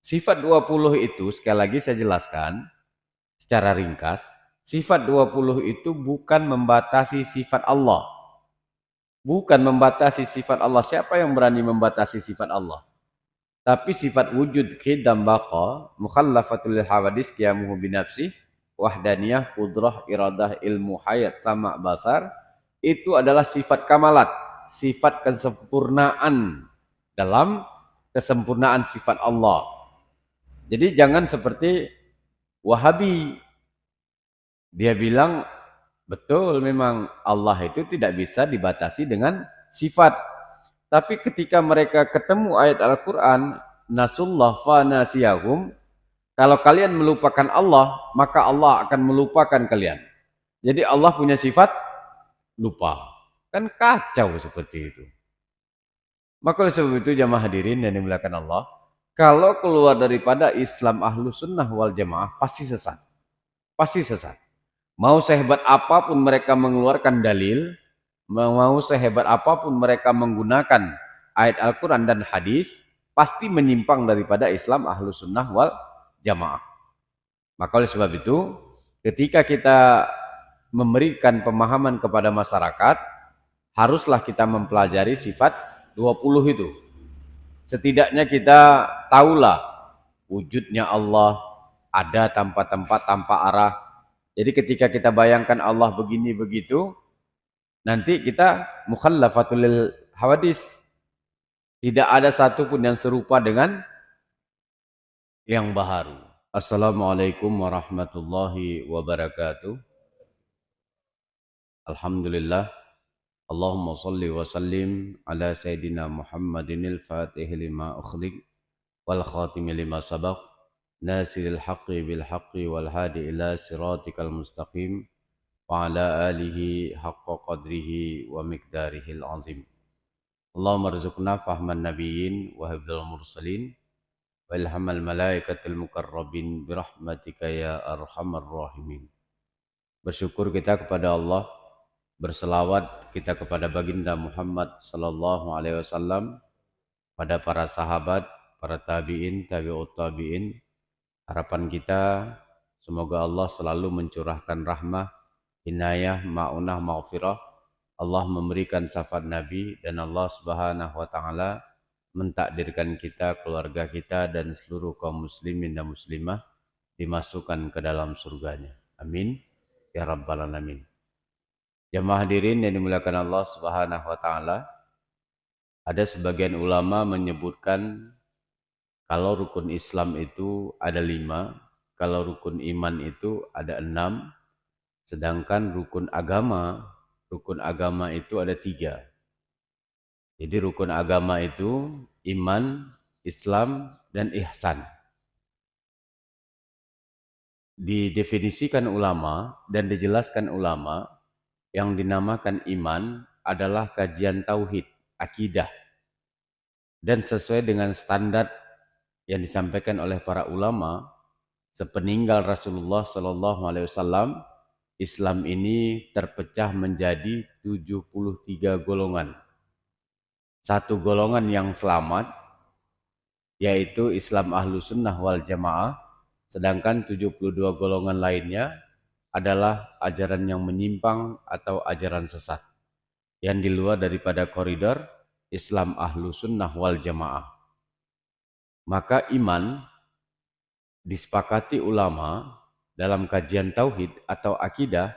Sifat 20 itu, sekali lagi saya jelaskan secara ringkas, sifat 20 itu bukan membatasi sifat Allah. Bukan membatasi sifat Allah. Siapa yang berani membatasi sifat Allah? Tapi sifat wujud, qidam, baqa, mukhallafatul hawadis, qiyamuhu binafsih, wahdaniyah, qudrah, iradah, ilmu, hayat, sama, basar, itu adalah sifat kamalat, sifat kesempurnaan dalam kesempurnaan sifat Allah. Jadi jangan seperti Wahabi. Dia bilang, betul memang Allah itu tidak bisa dibatasi dengan sifat. Tapi ketika mereka ketemu ayat Al-Quran, nasullah fa nasiyahum, kalau kalian melupakan Allah, maka Allah akan melupakan kalian. Jadi Allah punya sifat lupa. Kan kacau seperti itu. Maka oleh sebab itu jamaah hadirin yang dimuliakan Allah, kalau keluar daripada Islam ahlu sunnah wal jamaah, pasti sesat. Pasti sesat. Mau sehebat apapun mereka mengeluarkan dalil, mau sehebat apapun mereka menggunakan ayat Al-Quran dan hadis, pasti menyimpang daripada Islam ahlu sunnah wal jamaah. Maka oleh sebab itu, ketika kita memberikan pemahaman kepada masyarakat, haruslah kita mempelajari sifat 20 itu. Setidaknya kita tahulah wujudnya Allah, ada tanpa tempat, tanpa arah. Jadi ketika kita bayangkan Allah begini begitu, nanti kita mukhallafatul hawadis. Tidak ada satupun yang serupa dengan yang baharu. Assalamualaikum warahmatullahi wabarakatuh. Alhamdulillah. Allahumma salli wa sallim ala Sayyidina Muhammadinil Fatih lima ukhliq wal khatimi lima sabaq nasiril haqqi bil haqqi wal hadi ila siratikal mustaqim wa ala alihi haqqa qadrihi wa miqdarihil azim. Allahumma rizukna fahman nabiyyin wa hibdal mursalin wa ilhamal malaikatil mukarrabin birahmatika ya arhamar rahimin. Bersyukur kita kepada Allah, berselawat kita kepada baginda Muhammad sallallahu alaihi wasallam, pada para sahabat, para tabi'in, tabi'ut tabi'in. Harapan kita semoga Allah selalu mencurahkan rahmah, inayah, ma'unah, maghfirah. Allah memberikan syafaat Nabi dan Allah Subhanahu wa taala mentakdirkan kita, keluarga kita dan seluruh kaum muslimin dan muslimah dimasukkan ke dalam surganya. Amin ya rabbal alamin. Jamaah hadirin yang dimuliakan Allah Subhanahu wa taala, ada sebagian ulama menyebutkan kalau rukun Islam itu ada 5, kalau rukun iman itu ada 6, sedangkan rukun agama itu ada 3. Jadi rukun agama itu iman, Islam, dan ihsan. Didefinisikan ulama dan dijelaskan ulama, yang dinamakan iman adalah kajian tauhid, akidah, dan sesuai dengan standar yang disampaikan oleh para ulama sepeninggal Rasulullah Sallallahu Alaihi Wasallam, Islam ini terpecah menjadi 73 golongan. Satu golongan yang selamat, yaitu Islam ahlu sunnah wal jamaah, sedangkan 72 golongan lainnya adalah ajaran yang menyimpang atau ajaran sesat yang di luar daripada koridor Islam ahlu sunnah wal jamaah. Maka iman disepakati ulama dalam kajian tauhid atau akidah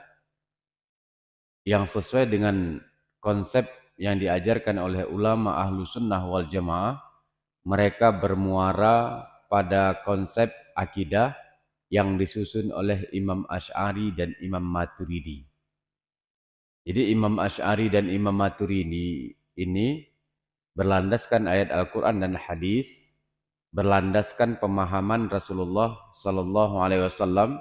yang sesuai dengan konsep yang diajarkan oleh ulama ahlu sunnah wal jamaah. Mereka bermuara pada konsep akidah yang disusun oleh Imam Asy'ari dan Imam Maturidi. Jadi Imam Asy'ari dan Imam Maturidi ini berlandaskan ayat Al-Quran dan hadis, berlandaskan pemahaman Rasulullah Sallallahu Alaihi Wasallam.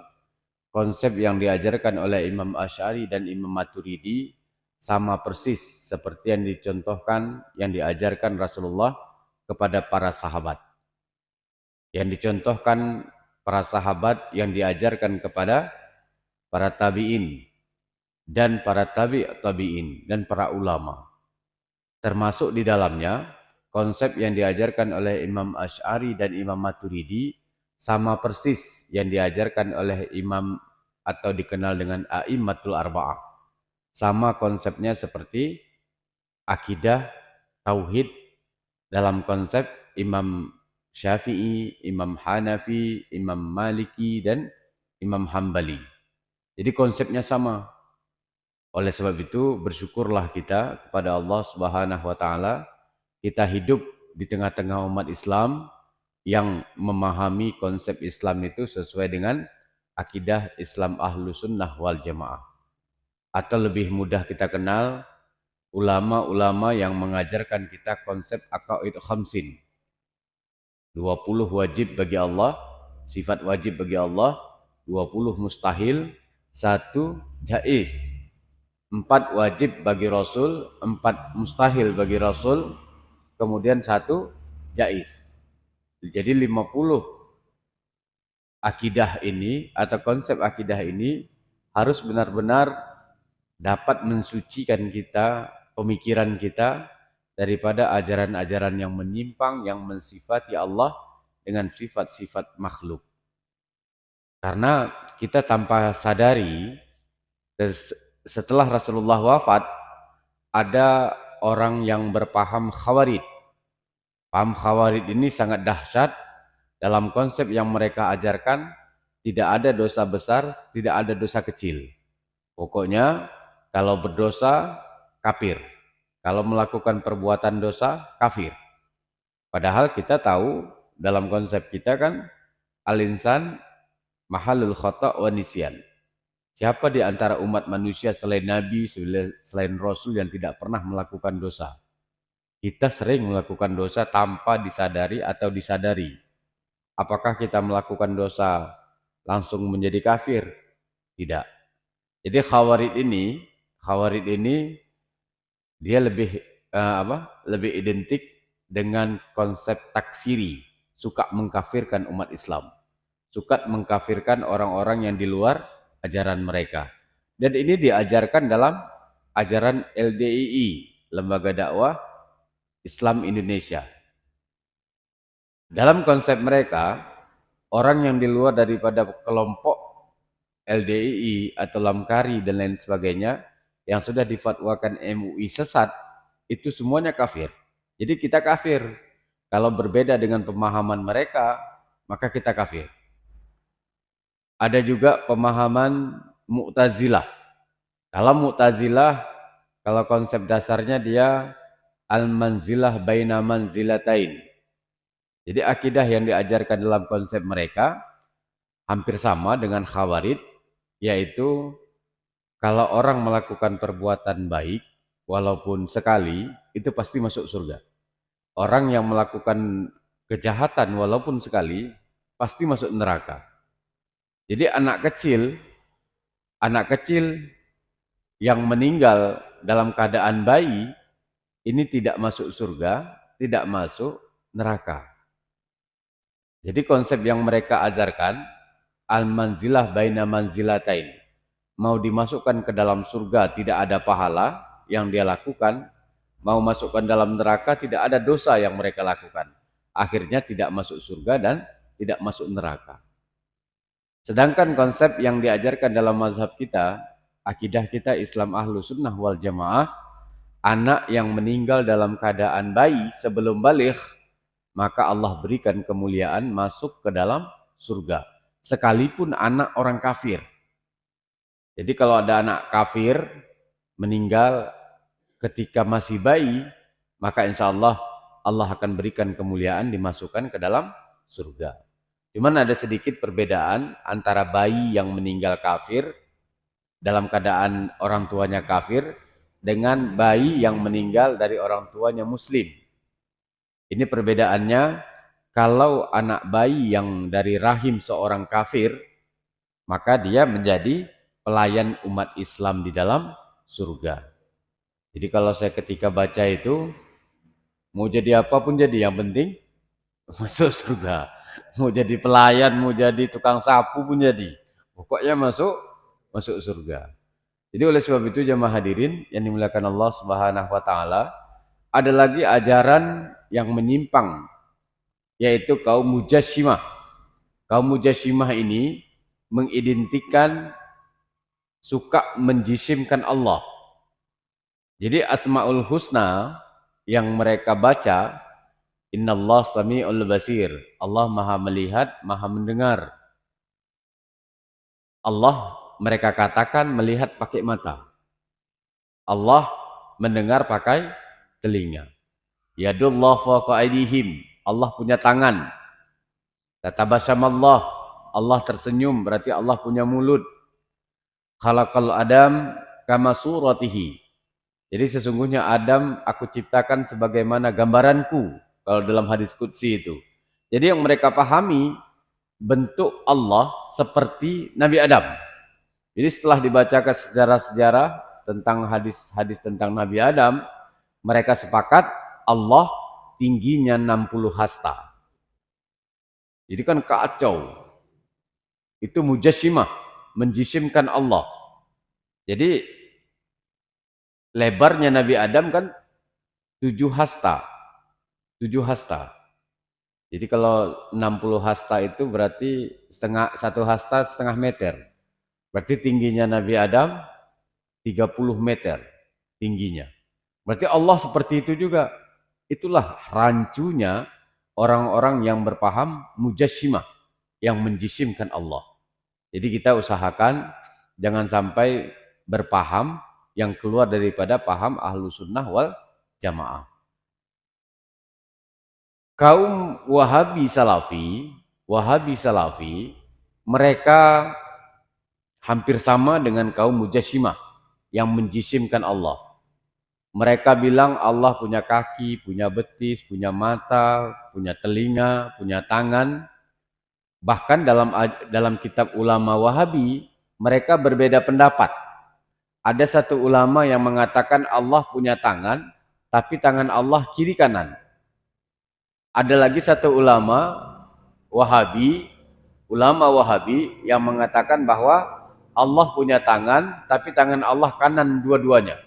Konsep yang diajarkan oleh Imam Asy'ari dan Imam Maturidi sama persis seperti yang dicontohkan, yang diajarkan Rasulullah kepada para sahabat. Yang dicontohkan para sahabat yang diajarkan kepada para tabi'in dan para tabi'in dan para ulama. Termasuk di dalamnya konsep yang diajarkan oleh Imam Asy'ari dan Imam Maturidi sama persis yang diajarkan oleh Imam atau dikenal dengan A'immatul Arba'ah. Sama konsepnya seperti akidah, tauhid dalam konsep Imam Syafi'i, Imam Hanafi, Imam Maliki, dan Imam Hambali. Jadi konsepnya sama. Oleh sebab itu bersyukurlah kita kepada Allah Subhanahu wa taala, kita hidup di tengah-tengah umat Islam yang memahami konsep Islam itu sesuai dengan akidah Islam Ahlus Sunnah wal Jamaah. Atau lebih mudah kita kenal ulama-ulama yang mengajarkan kita konsep aqaid khamsin. 20 wajib bagi Allah, sifat wajib bagi Allah, 20 mustahil, 1 jaiz. 4 wajib bagi Rasul, 4 mustahil bagi Rasul, kemudian 1 jaiz. Jadi 50 akidah ini atau konsep akidah ini harus benar-benar dapat mensucikan kita, pemikiran kita daripada ajaran-ajaran yang menyimpang, yang mensifati Allah dengan sifat-sifat makhluk. Karena kita tanpa sadari, setelah Rasulullah wafat, ada orang yang berpaham Khawarij. Paham Khawarij ini sangat dahsyat. Dalam konsep yang mereka ajarkan, tidak ada dosa besar, tidak ada dosa kecil. Pokoknya, kalau berdosa, kafir. Kalau melakukan perbuatan dosa, kafir. Padahal kita tahu, dalam konsep kita kan, al-insan mahalul khata' wa nisyan. Siapa di antara umat manusia selain Nabi, selain Rasul yang tidak pernah melakukan dosa? Kita sering melakukan dosa tanpa disadari atau disadari. Apakah kita melakukan dosa langsung menjadi kafir? Tidak. Jadi Khawarij ini dia lebih lebih identik dengan konsep takfiri, suka mengkafirkan umat Islam, suka mengkafirkan orang-orang yang di luar ajaran mereka. Dan ini diajarkan dalam ajaran LDII, Lembaga Dakwah Islam Indonesia. Dalam konsep mereka, orang yang di luar daripada kelompok LDII atau Lamkari dan lain sebagainya yang sudah difatwakan MUI sesat, itu semuanya kafir. Jadi kita kafir. Kalau berbeda dengan pemahaman mereka, maka kita kafir. Ada juga pemahaman Mu'tazilah. Kalau Mu'tazilah, kalau konsep dasarnya dia al-manzilah baina manzilatain. Jadi akidah yang diajarkan dalam konsep mereka hampir sama dengan Khawarij, yaitu kalau orang melakukan perbuatan baik, walaupun sekali, itu pasti masuk surga. Orang yang melakukan kejahatan walaupun sekali, pasti masuk neraka. Jadi anak kecil yang meninggal dalam keadaan bayi, ini tidak masuk surga, tidak masuk neraka. Jadi konsep yang mereka ajarkan, al-manzilah baina manzilatain. Mau dimasukkan ke dalam surga tidak ada pahala yang dia lakukan, mau masukkan dalam neraka tidak ada dosa yang mereka lakukan. Akhirnya tidak masuk surga dan tidak masuk neraka. Sedangkan konsep yang diajarkan dalam mazhab kita, akidah kita Islam Ahlus Sunnah wal Jamaah, anak yang meninggal dalam keadaan bayi sebelum baligh, maka Allah berikan kemuliaan masuk ke dalam surga. Sekalipun anak orang kafir. Jadi kalau ada anak kafir meninggal ketika masih bayi, maka insya Allah Allah akan berikan kemuliaan dimasukkan ke dalam surga. Cuman ada sedikit perbedaan antara bayi yang meninggal kafir dalam keadaan orang tuanya kafir dengan bayi yang meninggal dari orang tuanya muslim. Ini perbedaannya, kalau anak bayi yang dari rahim seorang kafir, maka dia menjadi pelayan umat Islam di dalam surga. Jadi kalau saya ketika baca itu, mau jadi apapun jadi, yang penting masuk surga. Mau jadi pelayan, mau jadi tukang sapu pun jadi. Pokoknya masuk surga. Jadi oleh sebab itu jemaah hadirin yang dimuliakan Allah Subhanahu wa taala, ada lagi ajaran yang menyimpang, yaitu kaum Mujassimah. Kaum Mujassimah ini mengidentikan suka menjisimkan Allah. Jadi Asmaul Husna yang mereka baca, Innallah Sami'ul Basir, Allah Maha melihat, Maha mendengar. Allah mereka katakan melihat pakai mata. Allah mendengar pakai telinga. Yadullah fawqa aydihim, Allah punya tangan. Tatabassamallah, Allah tersenyum, berarti Allah punya mulut. Khalaqal Adam kama suratihi. Jadi sesungguhnya Adam aku ciptakan sebagaimana gambaranku, kalau dalam hadis qudsi itu. Jadi yang mereka pahami bentuk Allah seperti Nabi Adam. Jadi setelah dibacakan sejarah-sejarah tentang hadis-hadis tentang Nabi Adam, mereka sepakat Allah tingginya 60 hasta. Jadi kan kacau. Itu mujassimah, menjisimkan Allah. Jadi lebarnya Nabi Adam kan 7 hasta. 7 hasta. Jadi kalau 60 hasta itu berarti satu hasta setengah meter. Berarti tingginya Nabi Adam 30 meter tingginya. Berarti Allah seperti itu juga. Itulah rancunya orang-orang yang berpaham mujassimah, yang menjisimkan Allah. Jadi kita usahakan jangan sampai berpaham yang keluar daripada paham ahlu sunnah wal jamaah. Kaum Wahabi Salafi, mereka hampir sama dengan kaum Mujassimah yang menjisimkan Allah. Mereka bilang Allah punya kaki, punya betis, punya mata, punya telinga, punya tangan. Bahkan dalam kitab ulama Wahabi, mereka berbeda pendapat. Ada satu ulama yang mengatakan Allah punya tangan, tapi tangan Allah kiri kanan. Ada lagi satu ulama Wahabi yang mengatakan bahwa Allah punya tangan, tapi tangan Allah kanan dua-duanya.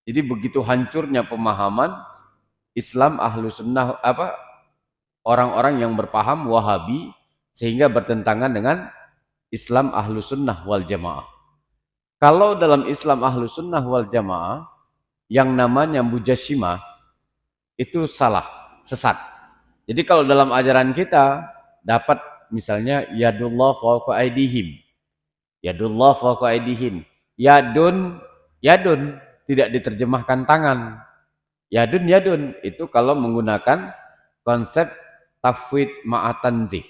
Jadi begitu hancurnya pemahaman Islam ahlu sunnah, orang-orang yang berpaham Wahabi, sehingga bertentangan dengan Islam ahlu sunnah wal jamaah. Kalau dalam Islam ahlu sunnah wal jamaah, yang namanya mujassimah itu salah, sesat. Jadi kalau dalam ajaran kita dapat misalnya yadullah fawqa aydihim. Yadullah fawqa aydihim. Yadun tidak diterjemahkan tangan. Yadun itu kalau menggunakan konsep tafwid ma'atanzih.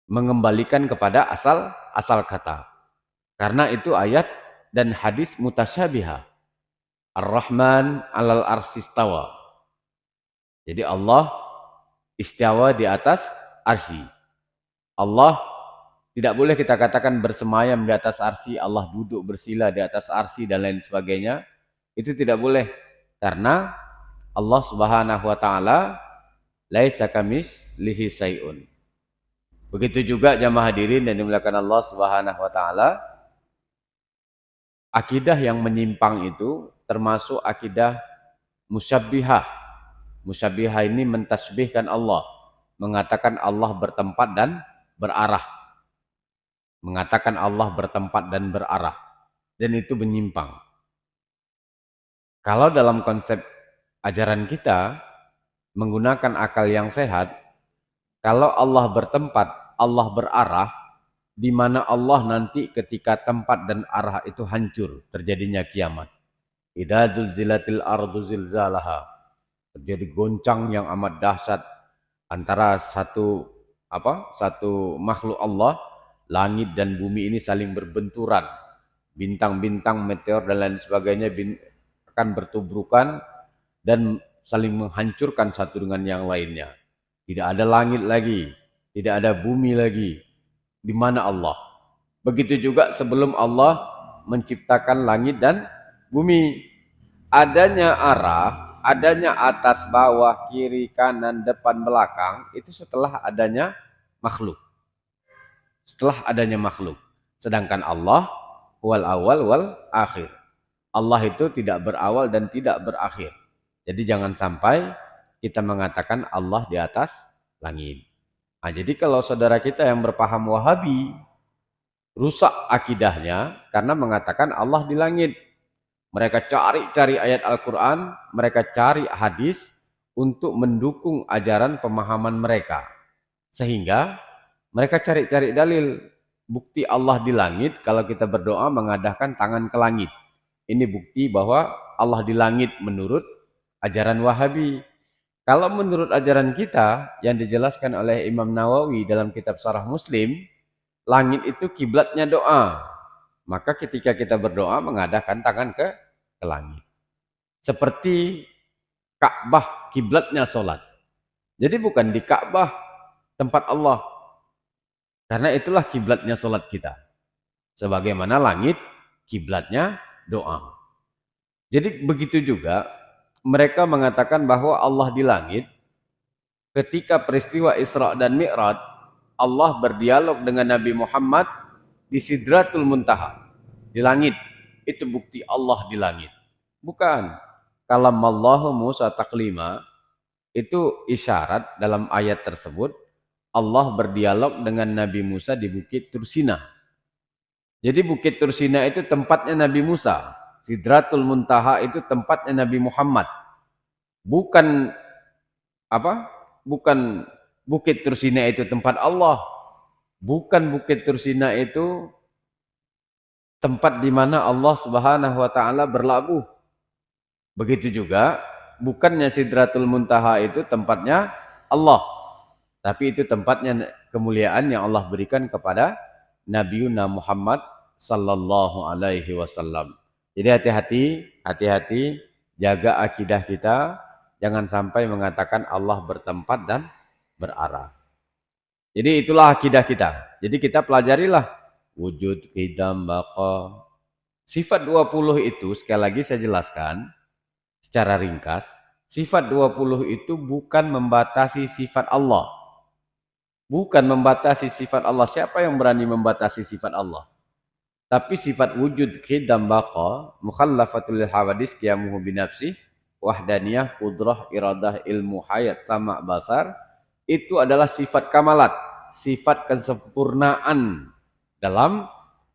Mengembalikan kepada asal kata. Karena itu ayat dan hadis mutasyabiha. Ar-Rahman 'alal arsistawa. Jadi Allah istiwa di atas arsy. Allah tidak boleh kita katakan bersemayam di atas arsy, Allah duduk bersila di atas arsy dan lain sebagainya. Itu tidak boleh. Karena Allah Subhanahu wa taala laisa kamitslihi syai'un. Begitu juga jamaah hadirin yang dimuliakan Allah Subhanahu wa taala. Akidah yang menyimpang itu termasuk akidah musyabbihah. Musyabbihah ini mentasbihkan Allah, mengatakan Allah bertempat dan berarah. Mengatakan Allah bertempat dan berarah. Dan itu menyimpang. Kalau dalam konsep ajaran kita menggunakan akal yang sehat, kalau Allah bertempat, Allah berarah, di mana Allah nanti ketika tempat dan arah itu hancur, terjadinya kiamat. Idza zulzilatil ardu zilzalaha. Terjadi goncang yang amat dahsyat antara satu makhluk Allah, langit dan bumi ini saling berbenturan. Bintang-bintang, meteor dan lain sebagainya akan bertubrukan dan saling menghancurkan satu dengan yang lainnya. Tidak ada langit lagi, tidak ada bumi lagi. Di mana Allah? Begitu juga sebelum Allah menciptakan langit dan bumi. Adanya arah, adanya atas, bawah, kiri, kanan, depan, belakang, itu setelah adanya makhluk. Setelah adanya makhluk. Sedangkan Allah wal awal wal akhir. Allah itu tidak berawal dan tidak berakhir. Jadi jangan sampai kita mengatakan Allah di atas langit. Nah, jadi kalau saudara kita yang berpaham Wahabi rusak akidahnya karena mengatakan Allah di langit. Mereka cari-cari ayat Al-Quran, mereka cari hadis untuk mendukung ajaran pemahaman mereka. Sehingga mereka cari-cari dalil. Bukti Allah di langit kalau kita berdoa mengadahkan tangan ke langit. Ini bukti bahwa Allah di langit menurut ajaran Wahabi. Kalau menurut ajaran kita yang dijelaskan oleh Imam Nawawi dalam kitab Syarah Muslim, langit itu kiblatnya doa. Maka ketika kita berdoa mengadahkan tangan ke langit. Seperti Ka'bah kiblatnya sholat. Jadi bukan di Ka'bah tempat Allah. Karena itulah kiblatnya sholat kita. Sebagaimana langit kiblatnya doa. Jadi begitu juga mereka mengatakan bahwa Allah di langit. Ketika peristiwa Isra dan Mi'raj, Allah berdialog dengan Nabi Muhammad di Sidratul Muntaha, di langit. Itu bukti Allah di langit. Bukan. Kalamallahu Musa taklima, itu isyarat dalam ayat tersebut Allah berdialog dengan Nabi Musa di Bukit Tursina. Jadi Bukit Tursina itu tempatnya Nabi Musa. Sidratul Muntaha itu tempatnya Nabi Muhammad. Bukan bukan Bukit Tursina itu tempat Allah. Bukan Bukit Tursina itu tempat di mana Allah Subhanahu wa taala berlabuh. Begitu juga bukannya Sidratul Muntaha itu tempatnya Allah. Tapi itu tempatnya kemuliaan yang Allah berikan kepada Nabiuna Muhammad sallallahu alaihi wasallam. Jadi hati-hati jaga akidah kita, jangan sampai mengatakan Allah bertempat dan berarah. Jadi itulah akidah kita. Jadi kita pelajarilah wujud, qidam, baqa. Sifat 20 itu sekali lagi saya jelaskan secara ringkas, sifat 20 itu bukan membatasi sifat Allah. Bukan membatasi sifat Allah. Siapa yang berani membatasi sifat Allah? Tapi sifat wujud, qidam, baqa, mukhallafatul hawadis, qiyamuhu binafsih, wahdaniyah, qudrah, iradah, ilmu, hayat, sama, basar, itu adalah sifat kamalat, sifat kesempurnaan dalam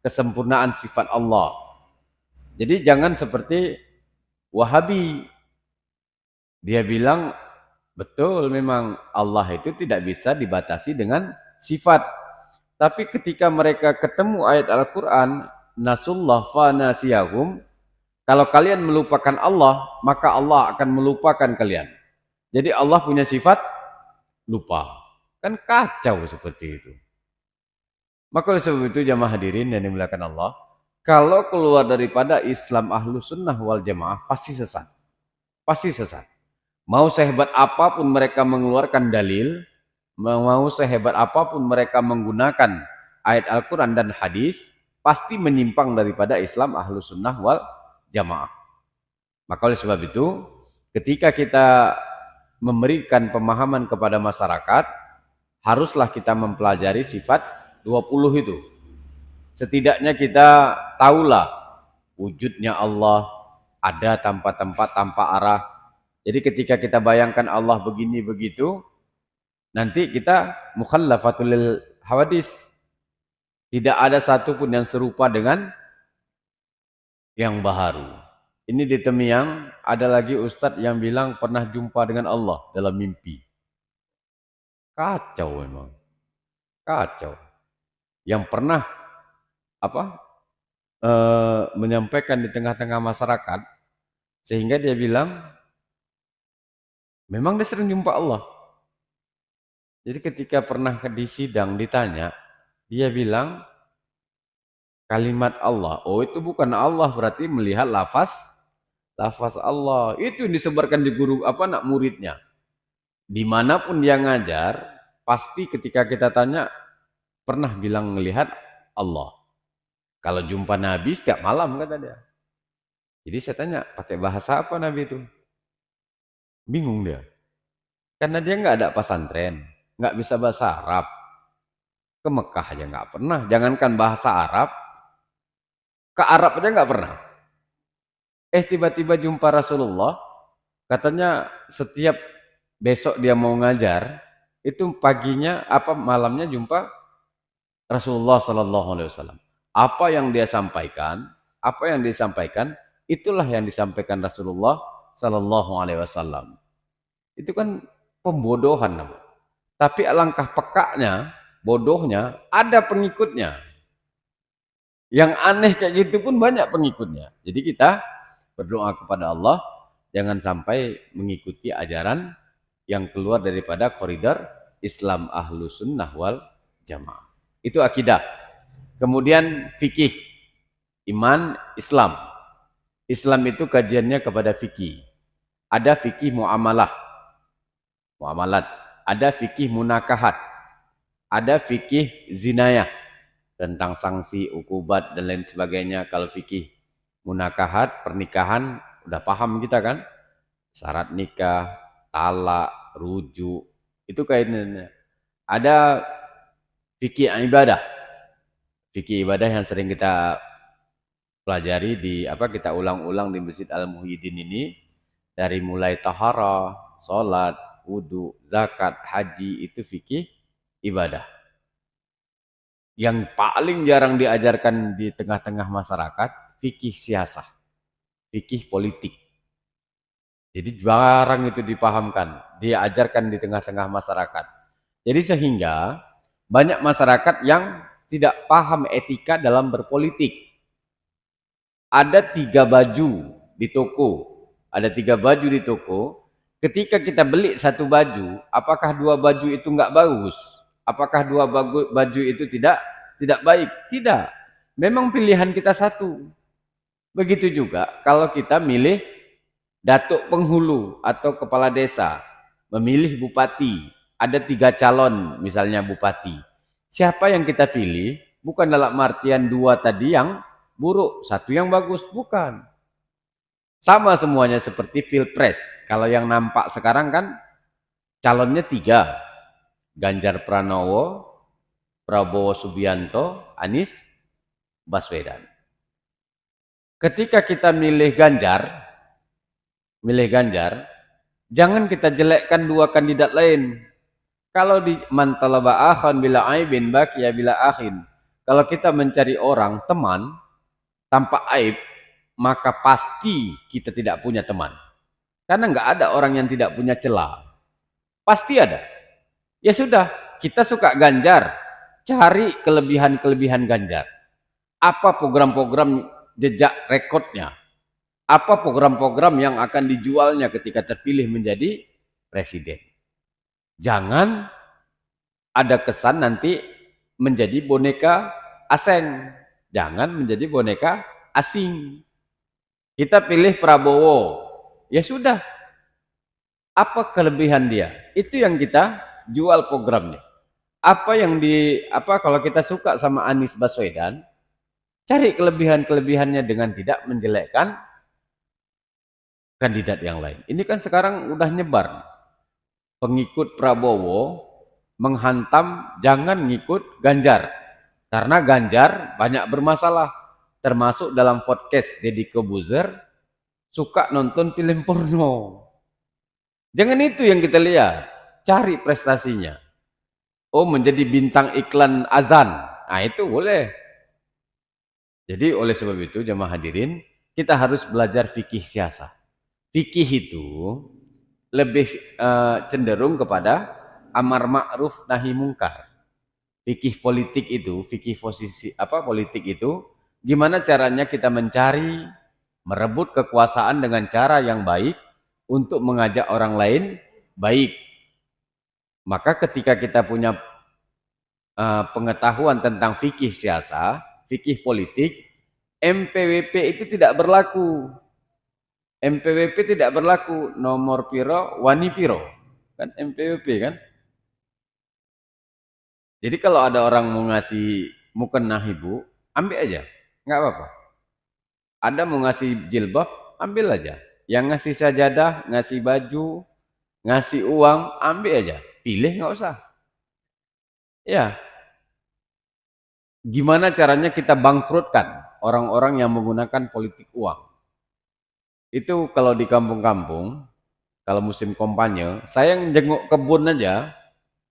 kesempurnaan sifat Allah. Jadi jangan seperti Wahabi. Dia bilang betul memang Allah itu tidak bisa dibatasi dengan sifat. Tapi ketika mereka ketemu ayat Al-Quran, nasullah fa nasiyahum, kalau kalian melupakan Allah, maka Allah akan melupakan kalian. Jadi Allah punya sifat lupa. Kan kacau seperti itu. Maka oleh sebab itu jamaah hadirin yang dimuliakan Allah, kalau keluar daripada Islam ahlu sunnah wal jamaah, pasti sesat. Pasti sesat. Mau sehebat apapun mereka mengeluarkan dalil, mau sehebat apapun mereka menggunakan ayat Al-Quran dan hadis, pasti menyimpang daripada Islam ahlu sunnah wal jamaah. Maka oleh sebab itu, ketika kita memberikan pemahaman kepada masyarakat, haruslah kita mempelajari sifat 20 itu. Setidaknya kita tahulah wujudnya Allah, ada tanpa tempat, tanpa arah. Jadi ketika kita bayangkan Allah begini begitu, nanti kita mukhallafatul hawadis. Tidak ada satupun yang serupa dengan yang baharu. Ini di Temiang ada lagi ustadz yang bilang pernah jumpa dengan Allah dalam mimpi. Kacau memang. Kacau. Yang pernah menyampaikan di tengah-tengah masyarakat, sehingga dia bilang memang dia sering jumpa Allah. Jadi ketika pernah di sidang ditanya, dia bilang kalimat Allah. Oh, itu bukan Allah, berarti melihat lafaz Allah. Itu yang disebarkan di guru anak muridnya. Dimanapun dia ngajar, pasti ketika kita tanya pernah bilang melihat Allah. Kalau jumpa Nabi setiap malam kata dia. Jadi saya tanya, pakai bahasa apa Nabi itu? Bingung dia. Karena dia nggak ada pesantren, nggak bisa bahasa Arab. Ke Mekah aja nggak pernah. Jangankan bahasa Arab, ke Arab aja nggak pernah. Tiba-tiba jumpa Rasulullah, Katanya setiap besok dia mau ngajar, itu paginya apa malamnya jumpa Rasulullah Sallallahu Alaihi Wasallam. Apa yang disampaikan, itulah yang disampaikan Rasulullah Sallallahu Alaihi Wasallam. Itu kan pembodohan, namanya. Tapi alangkah pekaknya, bodohnya, ada pengikutnya. Yang aneh kayak gitu pun banyak pengikutnya. Jadi kita berdoa kepada Allah, jangan sampai mengikuti ajaran yang keluar daripada koridor Islam Ahlus Sunnah wal Jamaah. Itu akidah. Kemudian fikih, iman, Islam. Islam itu kajiannya kepada fikih. Ada fikih muamalah, muamalat. Ada fikih munakahat. Ada fikih zinayah, tentang sanksi, ukubat, dan lain sebagainya. Kalau fikih munakahat, pernikahan, udah paham kita kan? Syarat nikah, talak, rujuk, itu kaitannya. Ada fikih ibadah. Fikih ibadah yang sering kita pelajari kita ulang-ulang di Masjid Al-Muhyiddin ini, dari mulai taharah, salat, wudu, zakat, haji, itu fikih ibadah. Yang paling jarang diajarkan di tengah-tengah masyarakat, fikih siasah, fikih politik. Jadi jarang itu dipahamkan, diajarkan di tengah-tengah masyarakat. Jadi sehingga banyak masyarakat yang tidak paham etika dalam berpolitik. Ada 3 baju di toko, ketika kita beli satu baju, apakah 2 baju itu enggak bagus? Apakah 2 baju itu tidak baik? Tidak. Memang pilihan kita satu. Begitu juga kalau kita milih datuk penghulu atau kepala desa, memilih bupati, ada 3 calon misalnya bupati. Siapa yang kita pilih? Bukan dalam artian 2 tadi yang buruk, 1 yang bagus, bukan. Sama semuanya seperti pilpres. Kalau yang nampak sekarang kan calonnya 3. Ganjar Pranowo, Prabowo Subianto, Anies Baswedan. Ketika kita milih Ganjar, jangan kita jelekkan 2 kandidat lain. Kalau di mantalaba akhan bila aibin baqiya bila akhin. Kalau kita mencari orang teman tanpa aib, maka pasti kita tidak punya teman. Karena nggak ada orang yang tidak punya celah. Pasti ada. Ya sudah, kita suka Ganjar, cari kelebihan-kelebihan Ganjar. Apa program-program jejak rekodnya? Apa program-program yang akan dijualnya ketika terpilih menjadi presiden? Jangan ada kesan nanti menjadi boneka asing. Jangan menjadi boneka asing. Kita pilih Prabowo. Ya sudah. Apa kelebihan dia? Itu yang kita jual programnya. Kalau kita suka sama Anies Baswedan, cari kelebihan-kelebihannya dengan tidak menjelekkan kandidat yang lain. Ini kan sekarang udah nyebar. Pengikut Prabowo menghantam jangan ngikut Ganjar. Karena Ganjar banyak bermasalah. Termasuk dalam podcast Deddy Corbuzier, suka nonton film porno. Jangan itu yang kita lihat. Cari prestasinya. Oh, menjadi bintang iklan azan. Nah, itu boleh. Jadi oleh sebab itu jemaah hadirin, kita harus belajar fikih siasah. Fikih itu lebih cenderung kepada amar ma'ruf nahi mungkar. Fikih politik itu, politik itu, gimana caranya kita mencari, merebut kekuasaan dengan cara yang baik untuk mengajak orang lain baik. Maka ketika kita punya pengetahuan tentang fikih siasah, fikih politik, MPWP itu tidak berlaku. MPWP tidak berlaku, nomor piro, wani piro. Kan MPWP kan? Jadi kalau ada orang mau ngasih mukena ibu, ambil aja, nggak apa-apa. Ada mau ngasih jilbab, ambil aja. Yang ngasih sajadah, ngasih baju, ngasih uang, ambil aja. Pilih nggak usah. Ya, gimana caranya kita bangkrutkan orang-orang yang menggunakan politik uang? Itu kalau di kampung-kampung, kalau musim kampanye, saya yang jenguk kebun aja,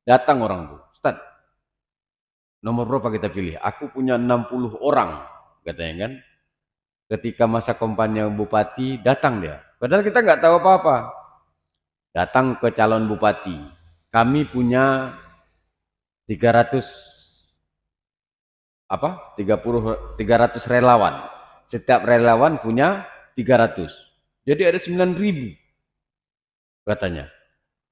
datang orang tuh, Ustaz, nomor berapa kita pilih? Aku punya 60 orang, katanya kan. Ketika masa kampanye bupati, datang dia. Padahal kita nggak tahu apa-apa. Datang ke calon bupati. Kami punya 300 300 relawan. Setiap relawan punya 300. Jadi ada 9.000 katanya.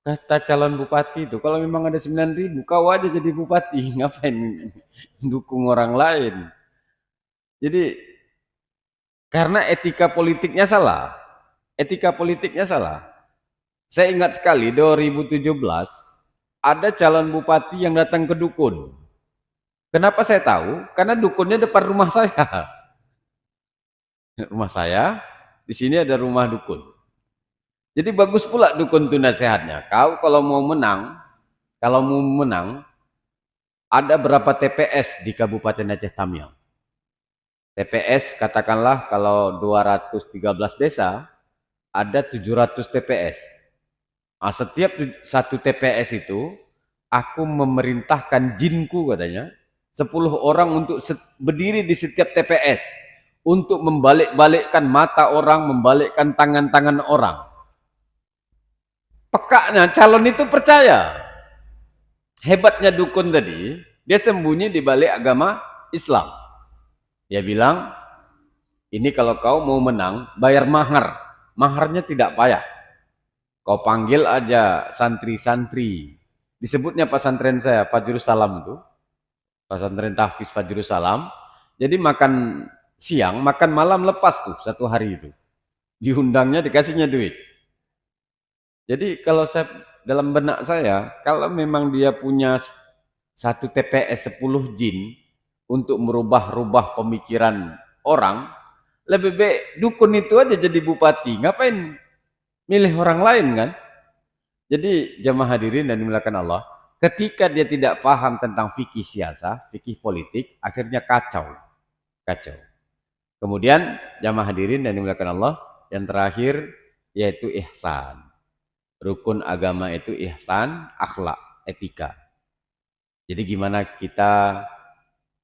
Kata calon bupati itu, kalau memang ada 9.000, kau aja jadi bupati, ngapain dukung orang lain? Jadi karena etika politiknya salah. Etika politiknya salah. Saya ingat sekali 2017 ada calon bupati yang datang ke dukun. Kenapa saya tahu? Karena dukunnya depan rumah saya. Rumah saya, di sini ada rumah dukun. Jadi bagus pula dukun itu nasihatnya. Kau kalau mau menang, ada berapa TPS di Kabupaten Aceh Tamiang? TPS katakanlah kalau 213 desa, ada 700 TPS. Nah, setiap satu TPS itu, aku memerintahkan jinku katanya, 10 orang untuk berdiri di setiap TPS. Untuk membalik-balikkan mata orang, membalikkan tangan-tangan orang. Pekaknya calon itu percaya. Hebatnya dukun tadi, dia sembunyi di balik agama Islam. Dia bilang, ini kalau kau mau menang, bayar mahar. Maharnya tidak payah. Kau panggil aja santri-santri. Disebutnya pesantren saya, Fajrus Salam itu. Pesantren Tahfiz Fajrus Salam. Jadi makan siang, makan malam lepas tuh satu hari itu. Diundangnya, dikasihnya duit. Jadi kalau saya dalam benak saya, kalau memang dia punya satu TPS 10 jin untuk merubah-rubah pemikiran orang, lebih baik dukun itu aja jadi bupati. Ngapain milih orang lain kan? Jadi jamaah hadirin dan dimuliakan Allah, ketika dia tidak paham tentang fikih siasa, fikih politik, akhirnya kacau. Kacau. Kemudian jamaah hadirin dan dimuliakan Allah, yang terakhir yaitu ihsan. Rukun agama itu ihsan, akhlak, etika. Jadi gimana kita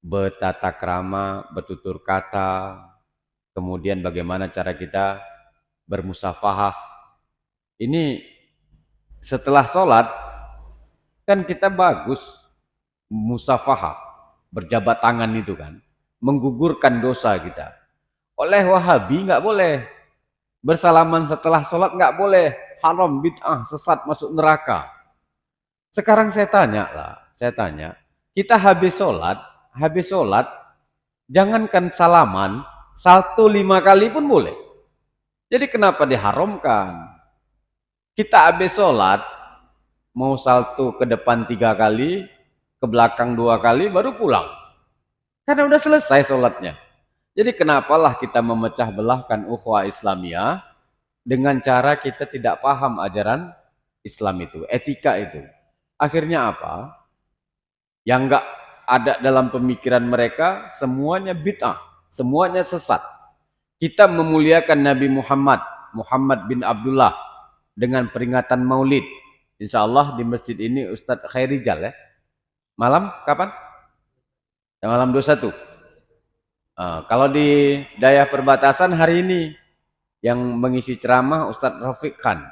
bertata krama, bertutur kata, kemudian bagaimana cara kita bermusafahah. Ini setelah sholat, kan kita bagus musafahah, berjabat tangan itu kan, menggugurkan dosa kita. Oleh Wahabi nggak boleh. Bersalaman setelah sholat nggak boleh. Haram, bid'ah, sesat, masuk neraka. Sekarang saya tanya, kita habis sholat, jangankan salaman, salto 5 kali pun boleh. Jadi kenapa diharamkan? Kita habis sholat, mau salto ke depan 3 kali, ke belakang 2 kali, baru pulang. Karena udah selesai sholatnya. Jadi kenapalah kita memecah belahkan ukhuwah Islamiyah dengan cara kita tidak paham ajaran Islam itu, etika itu. Akhirnya apa? Yang enggak ada dalam pemikiran mereka semuanya bid'ah, semuanya sesat. Kita memuliakan Nabi Muhammad bin Abdullah dengan peringatan Maulid. Insya Allah di masjid ini Ustadz Khairijal ya. Malam kapan? Malam 21. Kalau di daerah perbatasan hari ini yang mengisi ceramah Ustadz Rafiq Khan.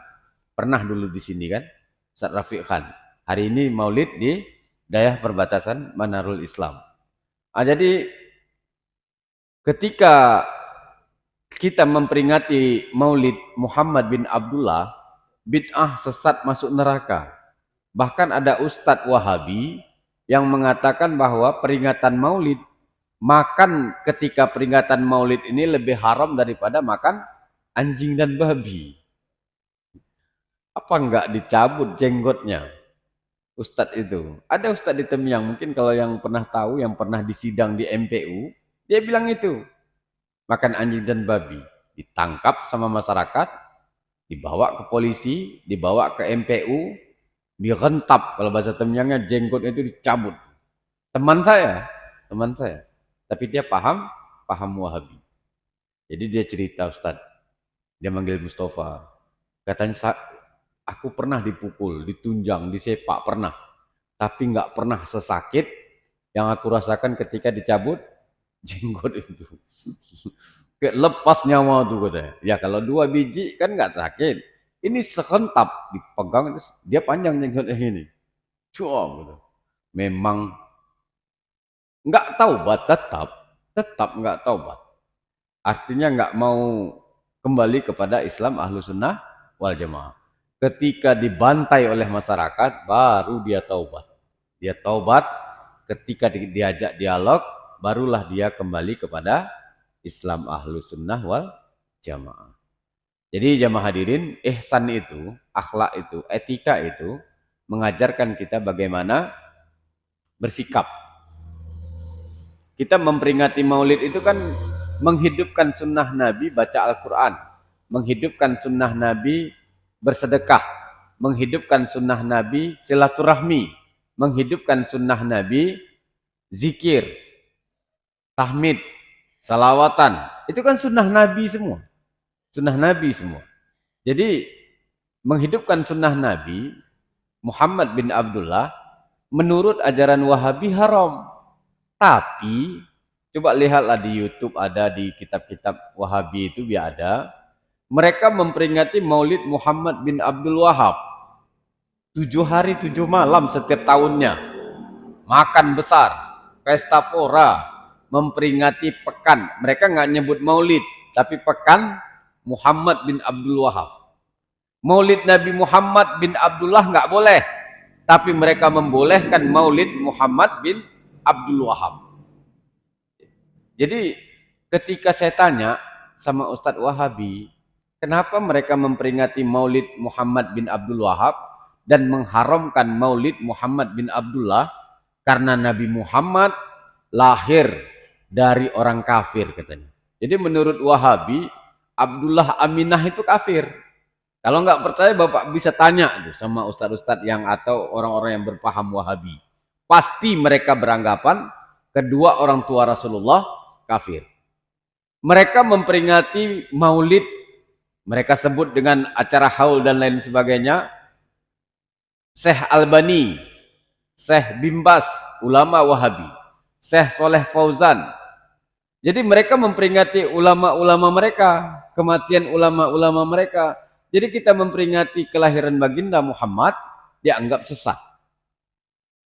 Pernah dulu di sini kan? Ustadz Rafiq Khan. Hari ini Maulid di daerah perbatasan Manarul Islam. Jadi ketika kita memperingati Maulid Muhammad bin Abdullah, bid'ah sesat masuk neraka. Bahkan ada Ustadz Wahabi yang mengatakan bahwa peringatan Maulid, makan ketika peringatan Maulid ini lebih haram daripada makan anjing dan babi. Apa enggak dicabut jenggotnya Ustadz itu? Ada Ustadz di Temiang, mungkin kalau yang pernah tahu, yang pernah disidang di MPU, dia bilang itu. Makan anjing dan babi. Ditangkap sama masyarakat, dibawa ke polisi, dibawa ke MPU, direntap, kalau bahasa Temiangnya jenggotnya itu dicabut. Teman saya. Tapi dia paham Wahabi. Jadi dia cerita Ustadz, dia manggil Mustafa. Katanya Aku pernah dipukul, ditunjang, disepak, pernah. Tapi nggak pernah sesakit yang aku rasakan ketika dicabut jenggot itu. Kayak lepas nyawa tuh katanya. Ya kalau 2 biji kan nggak sakit. Ini sekentap dipegang, terus dia panjang jenggotnya ini. Cua gitu. Memang nggak taubat, tetap nggak taubat. Artinya nggak mau kembali kepada Islam ahlu sunnah wal jamaah. Ketika dibantai oleh masyarakat, baru dia taubat. Dia taubat ketika diajak dialog, barulah dia kembali kepada Islam ahlu sunnah wal jamaah. Jadi jamaah hadirin, ihsan itu, akhlak itu, etika itu mengajarkan kita bagaimana bersikap. Kita memperingati maulid itu kan menghidupkan sunnah Nabi baca Al-Quran, menghidupkan sunnah Nabi bersedekah, menghidupkan sunnah Nabi silaturahmi, menghidupkan sunnah Nabi zikir, tahmid, salawatan. Itu kan sunnah Nabi semua. Sunnah Nabi semua. Jadi menghidupkan sunnah Nabi Muhammad bin Abdullah menurut ajaran Wahabi haram. Tapi coba lihatlah di YouTube, ada di kitab-kitab Wahabi itu biar ada. Mereka memperingati Maulid Muhammad bin Abdul Wahab 7 hari 7 malam setiap tahunnya. Makan besar, pesta pora, memperingati pekan. Mereka nggak nyebut Maulid, tapi pekan Muhammad bin Abdul Wahab. Maulid Nabi Muhammad bin Abdullah nggak boleh, tapi mereka membolehkan Maulid Muhammad bin Abdul Wahab. Jadi ketika saya tanya sama Ustadz Wahabi, kenapa mereka memperingati Maulid Muhammad bin Abdul Wahab dan mengharamkan Maulid Muhammad bin Abdullah? Karena Nabi Muhammad lahir dari orang kafir katanya. Jadi menurut Wahabi, Abdullah Aminah itu kafir. Kalau nggak percaya Bapak bisa tanya tuh sama ustadz-ustadz yang atau orang-orang yang berpaham Wahabi. Pasti mereka beranggapan kedua orang tua Rasulullah kafir. Mereka memperingati Maulid, mereka sebut dengan acara haul dan lain sebagainya. Syekh Albani, Syekh Bimbas, ulama Wahabi, Syekh Soleh Fauzan. Jadi mereka memperingati ulama-ulama mereka, kematian ulama-ulama mereka. Jadi kita memperingati kelahiran baginda Muhammad dianggap sesat.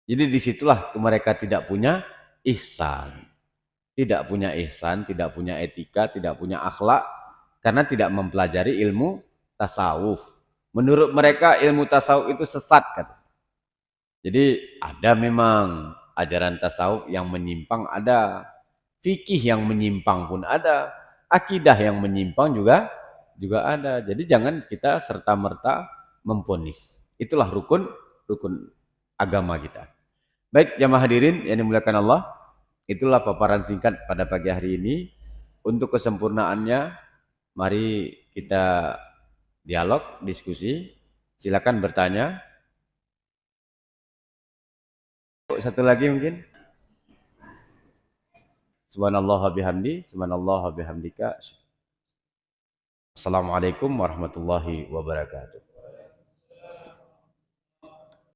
Jadi disitulah mereka tidak punya ihsan. Tidak punya ihsan, tidak punya etika, tidak punya akhlak. Karena tidak mempelajari ilmu tasawuf. Menurut mereka ilmu tasawuf itu sesat. Kata. Jadi ada memang ajaran tasawuf yang menyimpang ada. Fikih yang menyimpang pun ada. Akidah yang menyimpang juga ada. Jadi jangan kita serta-merta memponis. Itulah rukun agama kita. Baik jamaah hadirin yang dimuliakan Allah, itulah paparan singkat pada pagi hari ini. Untuk kesempurnaannya, mari kita dialog, diskusi. Silakan bertanya. Satu lagi mungkin. Subhanallah bihamdi, subhanallah bihamdika. Assalamualaikum warahmatullahi wabarakatuh.